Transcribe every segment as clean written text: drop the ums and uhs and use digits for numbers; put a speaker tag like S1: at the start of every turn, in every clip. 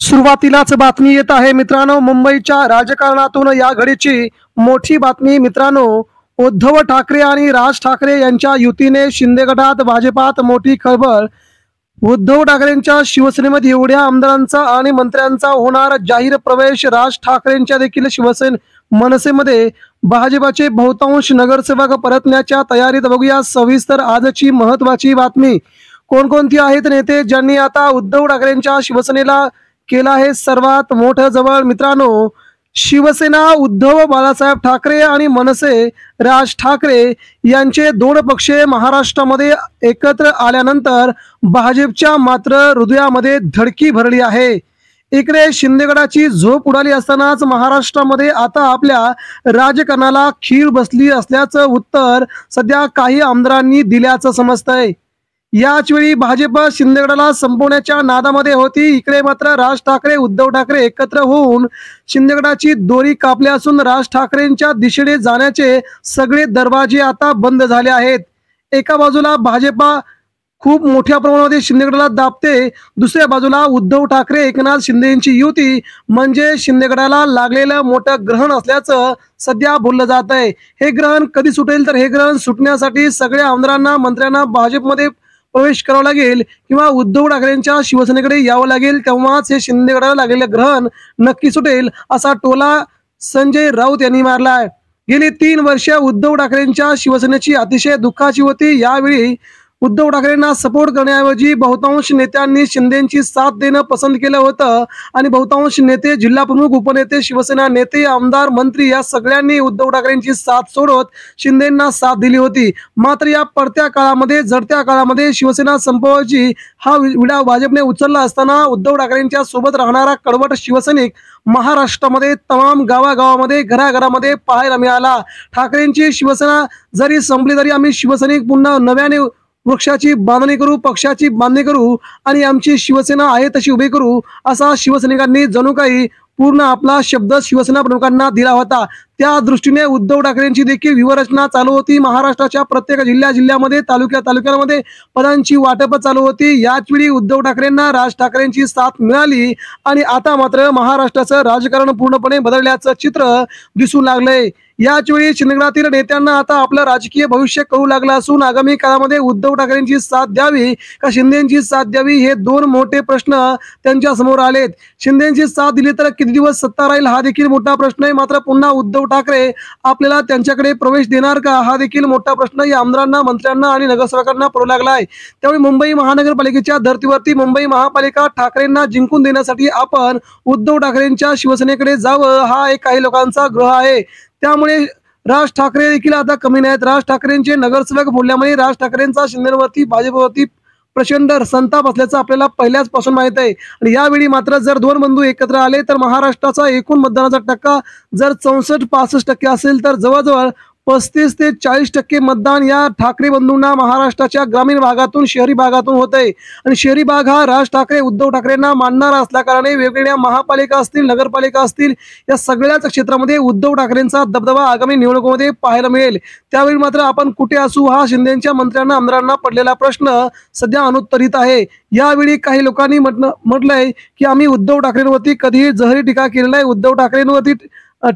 S1: सुरुवातीलाच बातमी येत आहे मित्रांनो, मुंबईच्या राजकारणातून या घडीची मोठी बातमी मित्रांनो। उद्धव ठाकरे आणि राज ठाकरे यांच्या युतीने शिंदे गटात भाजपात मोठी खळबळ। उद्धव ठाकरेंच्या शिवसेनेमध्ये एवढ्या आमदारांचा आणि मंत्र्यांचा होणार जाहीर प्रवेश। राज ठाकरेंच्या देखील मनसेमध्ये भाजपाचे बहुतांश नगरसेवक परतण्याच्या तयारीत। बघूया सविस्तर आजची महत्त्वाची बातमी। कोणकोणती आहेत नेते ज्यांनी आता उद्धव ठाकरेंच्या शिवसेनेला केला आहे सर्वात मोठं जवळ। मित्रांनो, शिवसेना उद्धव बाळासाहेब ठाकरे आणि मनसे राज ठाकरे यांचे दोन पक्ष महाराष्ट्रामध्ये एकत्र आल्यानंतर भाजपच्या मात्र हृदयामध्ये धडकी भरली आहे। इकडे शिंदेगडाची झोप उडाली असतानाच महाराष्ट्रामध्ये आता आपल्या राजकारणाला खीळ बसली असल्याचं उत्तर सध्या काही आमदारांनी दिल्याचं समजतंय। याच वेळी भाजप शिंदेगडाला संपवण्याच्या नादामध्ये होती। इकडे मात्र राज ठाकरे उद्धव ठाकरे एकत्र होऊन शिंदेगडाची दोरी कापली असून राज ठाकरेंच्या दिशेने जाण्याचे सगळे दरवाजे आता बंद झाले आहेत। एका बाजूला भाजप खूप मोठ्या प्रमाणामध्ये शिंदेगडाला दाबते, दुसऱ्या बाजूला उद्धव ठाकरे एकनाथ शिंदे यांची युती म्हणजे शिंदेगडाला लागलेलं मोठं ग्रहण असल्याचं सध्या बोललं जात आहे। हे ग्रहण कधी सुटेल तर हे ग्रहण सुटण्यासाठी सगळ्या आमदारांना मंत्र्यांना भाजपमध्ये प्रवेश करावा लागेल किंवा उद्धव ठाकरेंच्या शिवसेनेकडे यावं लागेल, तेव्हाच हे शिंदेगडाला लागलेलं ग्रहण नक्की सुटेल असा टोला संजय राऊत यांनी मारलाय। गेली 3 वर्ष उद्धव ठाकरेंच्या शिवसेनेची अतिशय दुःखाची होती। यावेळी उद्धव ठाकरेंना सपोर्ट करण्याऐवजी बहुतांश नेत्यांनी शिंदेंची साथ देणं पसंत केलं होतं आणि बहुतांश नेते, जिल्हा प्रमुख, उपनेते, शिवसेना नेते, आमदार, मंत्री या सगळ्यांनी उद्धव ठाकरेंची साथ सोडत शिंदेंना साथ दिली होती। मात्र या पडत्या काळामध्ये, झडत्या काळामध्ये शिवसेना संपवायची हा विडा भाजपने उचलला असताना उद्धव ठाकरेंच्या सोबत राहणारा कडवट शिवसैनिक महाराष्ट्रामध्ये तमाम गावागावामध्ये, घराघरामध्ये पाहायला मिळाला। ठाकरेंची शिवसेना जरी संपली तरी आम्ही शिवसैनिक पुन्हा नव्याने वृक्षाची बांधणी करू, पक्षाची बांधणी करू आणि आमची शिवसेना आहे तशी उभी करू असा शिवसैनिकांनी जणू काही पूर्ण आपला शब्द शिवसेना प्रमुखांना दिला होता। त्या दृष्टीने उद्धव ठाकरेंची देखील व्यूहरचना चालू होती। महाराष्ट्राच्या प्रत्येक जिल्ह्यामध्ये, तालुक्यामध्ये पदांची वाटप चालू होती। याच वेळी उद्धव ठाकरेंना राज ठाकरेंची साथ मिळाली आणि आता मात्र महाराष्ट्राचं राजकारण पूर्णपणे बदलल्याचं चित्र दिसू लागलंय। याच वेळी शिंदेगडातील नेत्यांना आता आपलं राजकीय भविष्य कळू लागलं असून आगामी काळामध्ये उद्धव ठाकरेंची साथ द्यावी का शिंदेंची साथ द्यावी हे दोन मोठे प्रश्न त्यांच्या समोर आलेत। शिंदेंची साथ दिली तर किती दिवस सत्ता राहील हा देखील मोठा प्रश्न आहे। मात्र पुन्हा उद्धव ठाकरे आपल्याला त्यांच्याकडे प्रवेश देणार का हा देखील मोठा प्रश्न या आमदारांना, मंत्र्यांना आणि नगरसेवकांना पडू लागला आहे। त्यामुळे मुंबई महानगरपालिकेच्या धर्तीवरती मुंबई महापालिका ठाकरेंना जिंकून देण्यासाठी आपण उद्धव ठाकरेंच्या शिवसेनेकडे जावं हा एक काही लोकांचा ग्रह आहे। त्यामुळे राज ठाकरे देखील आता कमी नाहीत। राज ठाकरेंचे नगरसेवक बोलल्यामुळे राज ठाकरेंचा शिंदेवरती, भाजपवरती प्रचंड संताप असल्याचं आपल्याला पहिल्यापासून माहित आहे। आणि यावेळी मात्र जर दोन बंधू एकत्र आले तर महाराष्ट्राचा एकूण मतदानाचा टक्का जर 64-65% असेल तर जवळजवळ 35 ते 40% मतदान या ठाकरे बंधूंना महाराष्ट्राच्या ग्रामीण भागातून, शहरी भागातून होत आहे। आणि शहरी भाग हा राज ठाकरे उद्धव ठाकरेंना मानणारा असल्याकारणे वेगवेगळ्या महापालिका असतील, नगरपालिका असतील या सगळ्याच क्षेत्रामध्ये उद्धव ठाकरेंचा दबदबा आगामी निवडणुकीमध्ये पाहायला मिळेल। त्यावेळी मात्र आपण कुठे असू हा शिंदेच्या मंत्र्यांना, आमदारांना पडलेला प्रश्न सध्या अनुत्तरित आहे। यावेळी काही लोकांनी म्हटलंय की आम्ही उद्धव ठाकरेंवरती कधीही जहरी टीका केलेली नाही, उद्धव ठाकरेंवरती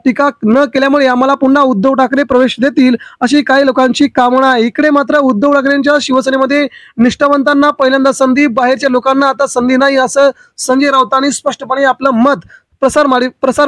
S1: टीका न केल्यामुळे आम्हाला पुन्हा उद्धव ठाकरे प्रवेश देतील अशी काही लोकांची कामना आहे। इकडे मात्र उद्धव ठाकरेंच्या शिवसेनेमध्ये निष्ठावंतांना पहिल्यांदा संधी, बाहेरच्या लोकांना आता संधी नाही असं संजय राऊतांनी स्पष्टपणे आपलं मत प्रसार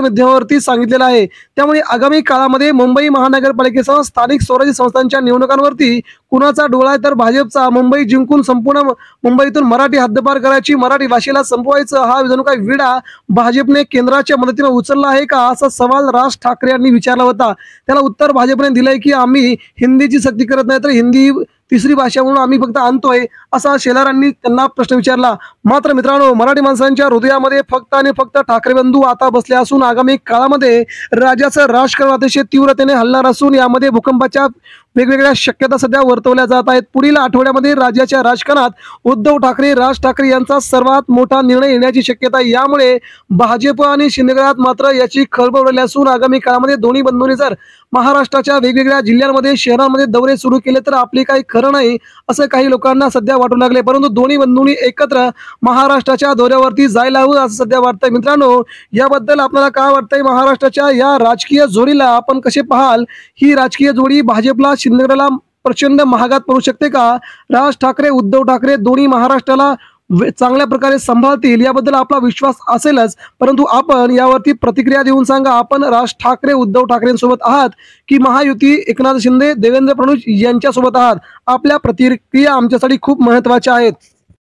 S1: माध्यमावरती सांगितलेलं आहे। त्यामुळे आगामी काळामध्ये मुंबई महानगरपालिकेसह स्थानिक स्वराज्य संस्थांच्या निवडणुकांवरती कुणाचा डोळा आहे तर भाजपचा। मुंबई जिंकून संपूर्ण मुंबईतून मराठी हद्दपार करायची, मराठी भाषेला संपवायचं हा जणू काही विडा भाजपने केंद्राच्या मदतीने उचलला आहे का असा सवाल राज ठाकरे यांनी विचारला होता। त्याला उत्तर भाजपने दिलंय की आम्ही हिंदीची सक्ती करत नाही तर हिंदी तिसरी भाषा म्हणून आम्ही फक्त आणतोय असा शेलारांनी त्यांना प्रश्न विचारला। मात्र मित्रांनो, मराठी माणसांच्या हृदयामध्ये फक्त आणि फक्त ठाकरे बंधू आता बसले असून आगामी काळामध्ये राज्याचं राजकारण अतिशय तीव्रतेने हलणार असून यामध्ये वेगवेगळ्या शक्यता सध्या वर्तवल्या जात आहेत। पुढील आठवड्यामध्ये राज्याच्या राजकारणात उद्धव ठाकरे, राज ठाकरे यांचा सर्वात मोठा निर्णय येण्याची शक्यता आहे। यामुळे भाजप आणि शिंदे गटात मात्र याची खळबळ उडाली असून आगामी काळामध्ये दोन्ही बंधूंनी जर महाराष्ट्राच्या वेगवेगळ्या जिल्ह्यांमध्ये, शहरांमध्ये दौरे सुरू केले तर आपले काही खरं नाही असं काही लोकांना सध्या वाटू लागले। परंतु दोन्ही बंधूंनी एकत्र महाराष्ट्राच्या दौऱ्यावरती जायला हवं असं सध्या वाटतंय। मित्रांनो, याबद्दल आपल्याला काय वाटतंय? महाराष्ट्राच्या या राजकीय जोडीला आपण कसे पाहाल? ही राजकीय जोडी भाजपला, शिंदे गटाला प्रचंड महागात पडू शकते का? राज ठाकरे, उद्धव ठाकरे दोन्ही महाराष्ट्राला चांगल्या प्रकारे सांभाळतील याबद्दल आपला विश्वास असेलच, परंतु आपण यावरती प्रतिक्रिया देऊन सांगा, आपण राज ठाकरे, उद्धव ठाकरेंसोबत आहात की महायुती एकनाथ शिंदे, देवेंद्र फडणवीस यांच्यासोबत आहात? आपल्या प्रतिक्रिया आमच्यासाठी खूप महत्त्वाच्या आहेत।